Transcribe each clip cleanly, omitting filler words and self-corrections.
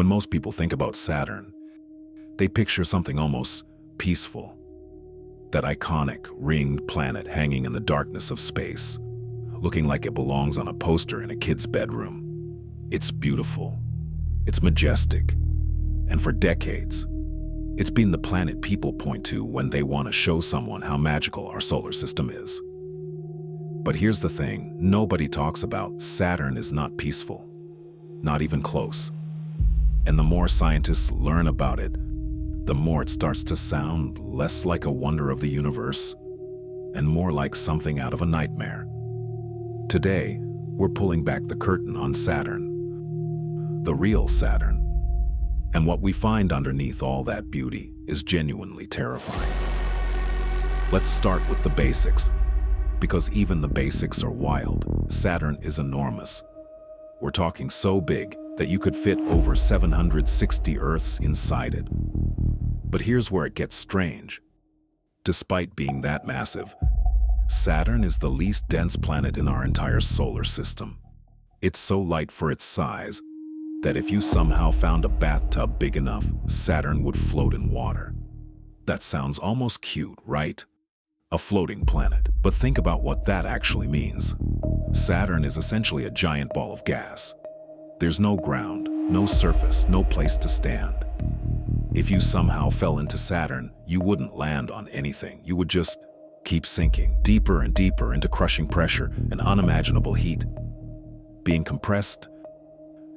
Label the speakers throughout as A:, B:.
A: When most people think about Saturn, they picture something almost peaceful. That iconic, ringed planet hanging in the darkness of space, looking like it belongs on a poster in a kid's bedroom. It's beautiful. It's majestic. And for decades, it's been the planet people point to when they want to show someone how magical our solar system is. But here's the thing, nobody talks about Saturn is not peaceful. Not even close. And the more scientists learn about it, the more it starts to sound less like a wonder of the universe and more like something out of a nightmare. Today, we're pulling back the curtain on Saturn, the real Saturn. And what we find underneath all that beauty is genuinely terrifying. Let's start with the basics, because even the basics are wild. Saturn is enormous. We're talking so big that you could fit over 760 Earths inside it. But here's where it gets strange. Despite being that massive, Saturn is the least dense planet in our entire solar system. It's so light for its size that if you somehow found a bathtub big enough, Saturn would float in water. That sounds almost cute, right? A floating planet. But think about what that actually means. Saturn is essentially a giant ball of gas. There's no ground, no surface, no place to stand. If you somehow fell into Saturn, you wouldn't land on anything. You would just keep sinking deeper and deeper into crushing pressure and unimaginable heat, being compressed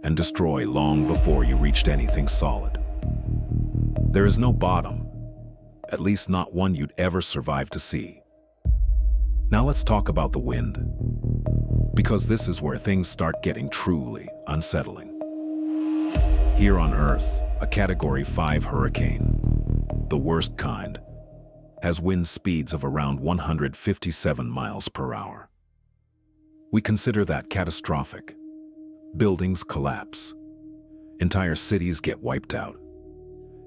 A: and destroy long before you reached anything solid. There is no bottom, at least not one you'd ever survive to see. Now let's talk about the wind, because this is where things start getting truly unsettling. Here on Earth, a Category 5 hurricane, the worst kind, has wind speeds of around 157 miles per hour. We consider that catastrophic. Buildings collapse. Entire cities get wiped out.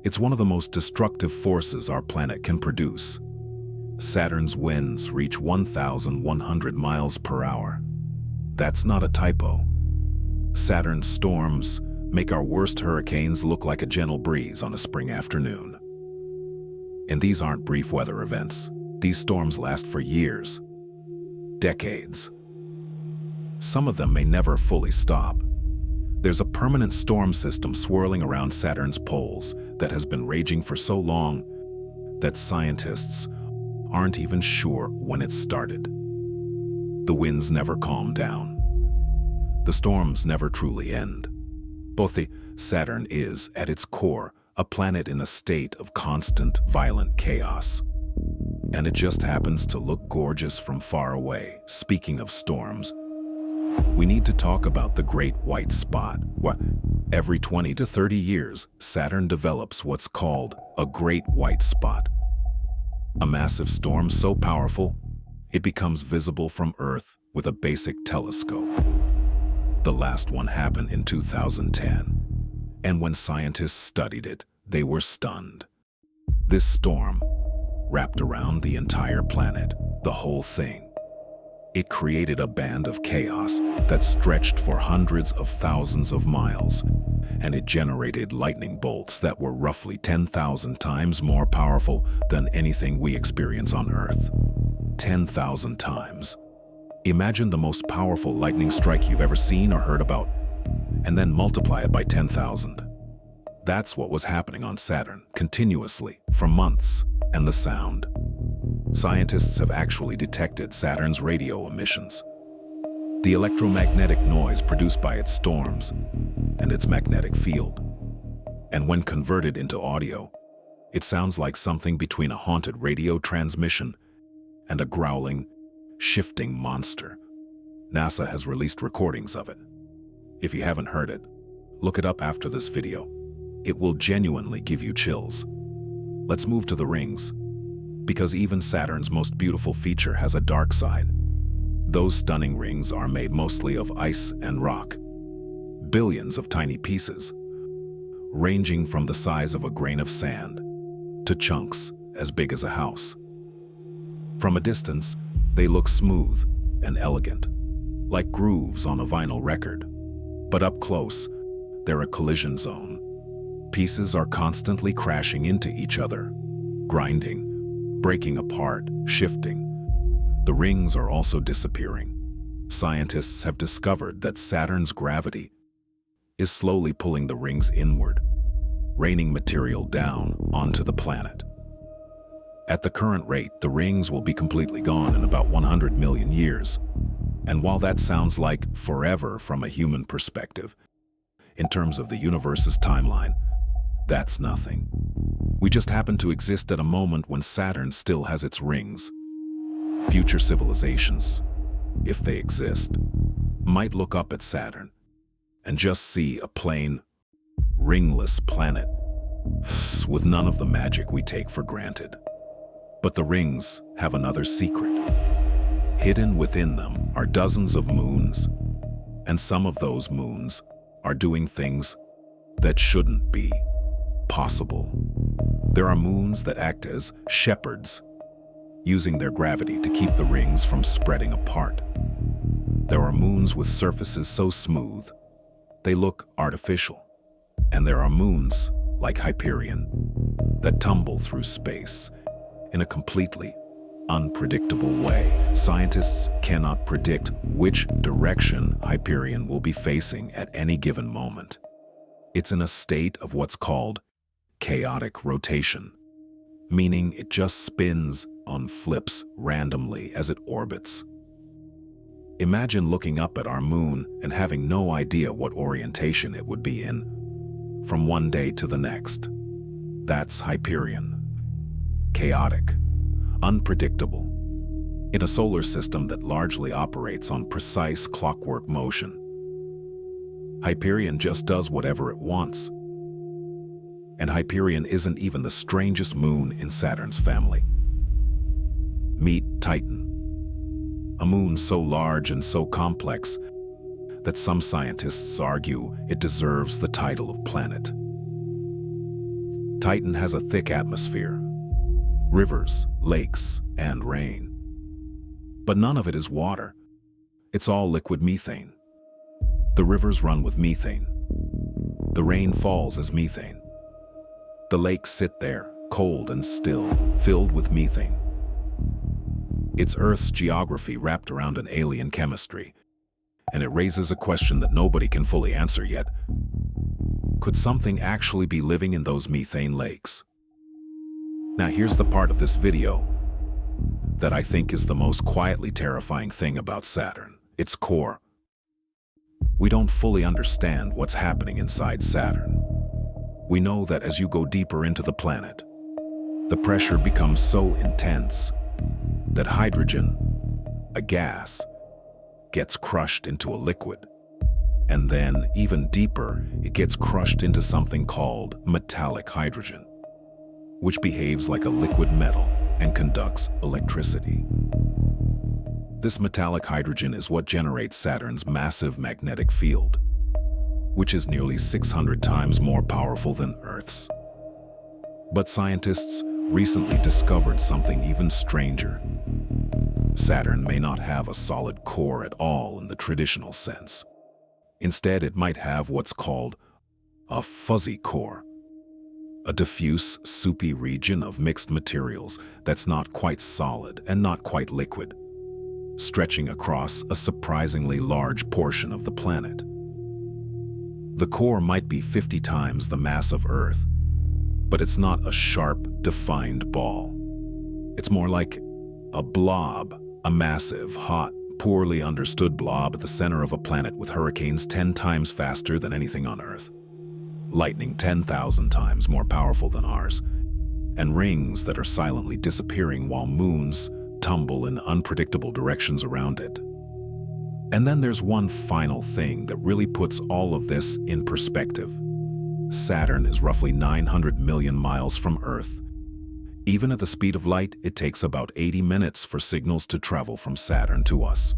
A: It's one of the most destructive forces our planet can produce. Saturn's winds reach 1,100 miles per hour. That's not a typo. Saturn's storms make our worst hurricanes look like a gentle breeze on a spring afternoon. And these aren't brief weather events. These storms last for years, decades. Some of them may never fully stop. There's a permanent storm system swirling around Saturn's poles that has been raging for so long that scientists aren't even sure when it started. The winds never calm down. The storms never truly end. Saturn is, at its core, a planet in a state of constant, violent chaos. And it just happens to look gorgeous from far away. Speaking of storms, we need to talk about the Great White Spot. Every 20 to 30 years, Saturn develops what's called a Great White Spot. A massive storm so powerful, it becomes visible from Earth with a basic telescope. The last one happened in 2010, and when scientists studied it, they were stunned. This storm wrapped around the entire planet, the whole thing. It created a band of chaos that stretched for hundreds of thousands of miles, and it generated lightning bolts that were roughly 10,000 times more powerful than anything we experience on Earth. 10,000 times. Imagine the most powerful lightning strike you've ever seen or heard about, and then multiply it by 10,000. That's what was happening on Saturn, continuously, for months. And the sound. Scientists have actually detected Saturn's radio emissions. The electromagnetic noise produced by its storms and its magnetic field. And when converted into audio, it sounds like something between a haunted radio transmission and a growling, shifting monster. NASA has released recordings of it. If you haven't heard it, look it up after this video. It will genuinely give you chills. Let's move to the rings, because even Saturn's most beautiful feature has a dark side. Those stunning rings are made mostly of ice and rock. Billions of tiny pieces, ranging from the size of a grain of sand to chunks as big as a house. From a distance, they look smooth and elegant, like grooves on a vinyl record. But up close, they're a collision zone. Pieces are constantly crashing into each other, grinding, breaking apart, shifting. The rings are also disappearing. Scientists have discovered that Saturn's gravity is slowly pulling the rings inward, raining material down onto the planet. At the current rate, the rings will be completely gone in about 100 million years. And while that sounds like forever from a human perspective, in terms of the universe's timeline, that's nothing. We just happen to exist at a moment when Saturn still has its rings. Future civilizations, if they exist, might look up at Saturn and just see a plain, ringless planet with none of the magic we take for granted. But the rings have another secret. Hidden within them are dozens of moons, and some of those moons are doing things that shouldn't be possible. There are moons that act as shepherds, using their gravity to keep the rings from spreading apart. There are moons with surfaces so smooth, they look artificial. And there are moons, like Hyperion, that tumble through space in a completely unpredictable way. Scientists cannot predict which direction Hyperion will be facing at any given moment. It's in a state of what's called chaotic rotation, meaning it just spins on flips randomly as it orbits. Imagine looking up at our moon and having no idea what orientation it would be in from one day to the next. That's Hyperion. Chaotic, unpredictable, in a solar system that largely operates on precise clockwork motion. Hyperion just does whatever it wants. And Hyperion isn't even the strangest moon in Saturn's family. Meet Titan, a moon so large and so complex that some scientists argue it deserves the title of planet. Titan has a thick atmosphere, rivers, lakes, and rain. But none of it is water. It's all liquid methane. The rivers run with methane. The rain falls as methane. The lakes sit there, cold and still, filled with methane. It's Earth's geography wrapped around an alien chemistry, and it raises a question that nobody can fully answer yet. Could something actually be living in those methane lakes? Now here's the part of this video that I think is the most quietly terrifying thing about Saturn: its core. We don't fully understand what's happening inside Saturn. We know that as you go deeper into the planet, the pressure becomes so intense that hydrogen, a gas, gets crushed into a liquid. And then, even deeper, it gets crushed into something called metallic hydrogen, which behaves like a liquid metal and conducts electricity. This metallic hydrogen is what generates Saturn's massive magnetic field, which is nearly 600 times more powerful than Earth's. But scientists recently discovered something even stranger. Saturn may not have a solid core at all in the traditional sense. Instead, it might have what's called a fuzzy core, a diffuse, soupy region of mixed materials that's not quite solid and not quite liquid, stretching across a surprisingly large portion of the planet. The core might be 50 times the mass of Earth, but it's not a sharp, defined ball. It's more like a blob, a massive, hot, poorly understood blob at the center of a planet with hurricanes 10 times faster than anything on Earth, lightning 10,000 times more powerful than ours, and rings that are silently disappearing while moons tumble in unpredictable directions around it. And then there's one final thing that really puts all of this in perspective. Saturn is roughly 900 million miles from Earth. Even at the speed of light, it takes about 80 minutes for signals to travel from Saturn to us.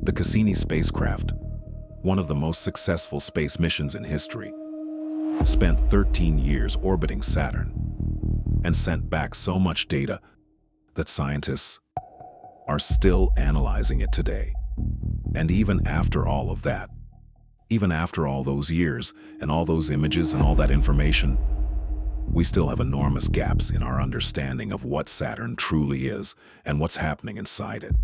A: The Cassini spacecraft, one of the most successful space missions in history, spent 13 years orbiting Saturn and sent back so much data that scientists are still analyzing it today. And even after all of that, Even after all those years and all those images and all that information, we still have enormous gaps in our understanding of what Saturn truly is and what's happening inside it.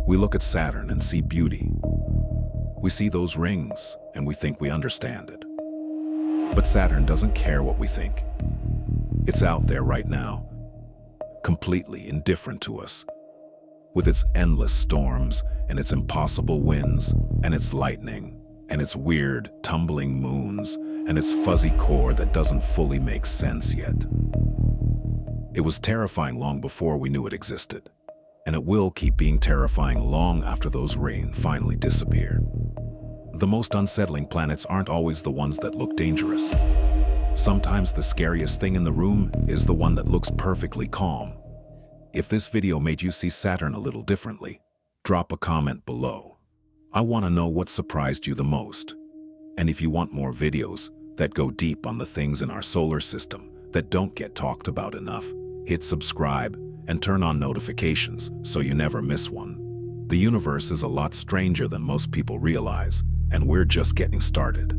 A: We look at Saturn and see beauty. We see those rings and we think we understand it. But Saturn doesn't care what we think. It's out there right now, completely indifferent to us. With its endless storms and its impossible winds and its lightning and its weird, tumbling moons and its fuzzy core that doesn't fully make sense yet. It was terrifying long before we knew it existed, and it will keep being terrifying long after those rain finally disappear. The most unsettling planets aren't always the ones that look dangerous. Sometimes the scariest thing in the room is the one that looks perfectly calm. If this video made you see Saturn a little differently, drop a comment below. I want to know what surprised you the most. And if you want more videos that go deep on the things in our solar system that don't get talked about enough, hit subscribe and turn on notifications so you never miss one. The universe is a lot stranger than most people realize, and we're just getting started.